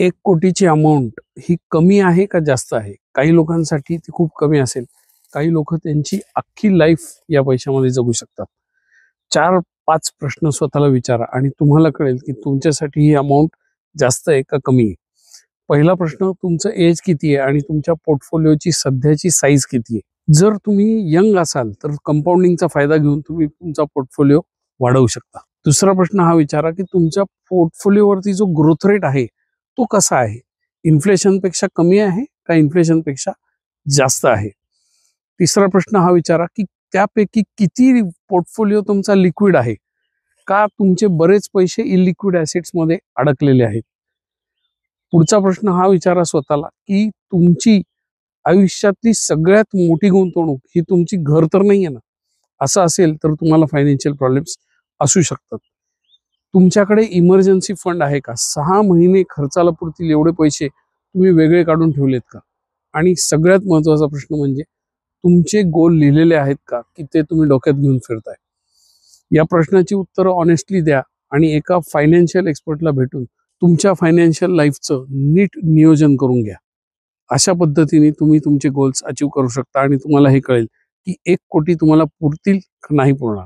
1 कोटीची अमाउंट ही कमी आहे का जास्त आहे? काही लोकांसाठी ती खूप कमी असेल. काही लोक त्यांची अख्खी लाईफ या पैशामध्ये जगू शकतात. 4-5 प्रश्न स्वतःला विचारा आणि तुम्हाला कळेल की तुमच्यासाठी ही अमाउंट जास्त आहे का कमी आहे. पहिला प्रश्न, तुमचं एज किती आहे आणि तुमच्या पोर्टफोलिओची सध्याची साईज किती आहे? जर तुम्ही यंग असाल तर कंपाऊंडिंगचा फायदा घेऊन तुम्ही तुमचा पोर्टफोलिओ वाढवू शकता. दुसरा प्रश्न हा विचारा की तुमच्या पोर्टफोलिओवरती जो ग्रोथ रेट आहे तो कसा आहे? इन्फ्लेशनपेक्षा कमी आहे का इन्फ्लेशनपेक्षा जास्त आहे? तिसरा प्रश्न हा विचारा की त्यापैकी किती पोर्टफोलिओ तुमचा लिक्विड आहे, का तुमचे बरेच पैसे इलिक्विड ॲसेट्स मध्ये अडकलेले आहेत? पुढचा प्रश्न हा विचारा स्वतःला की तुमची आयुष्यातली सगळ्यात मोठी गुंतवणूक ही तुमची घर तर नाहीये ना? असं असेल तर तुम्हाला फायनान्शियल प्रॉब्लेम्स असू शकतात. तुमच्याकडे इमर्जन्सी फंड आहे का? 6 महिने खर्चाला पुरतील एवढे पैसे तुम्ही वेगळे काढून ठेवलेत का? आणि सगळ्यात महत्त्वाचा प्रश्न म्हणजे तुमचे गोल लिहिलेले आहेत का की ते तुम्ही डोक्यात घेऊन फिरताय? या प्रश्नाची उत्तरं ऑनेस्टली द्या आणि एका फायनान्शियल एक्सपर्टला भेटून तुमच्या फायनान्शियल लाईफचं नीट नियोजन करून घ्या. अशा पद्धतीने तुम्ही तुमचे गोल्स अचीव करू शकता आणि तुम्हाला हे कळेल की 1 कोटी तुम्हाला पुरतील का नाही पुरणार.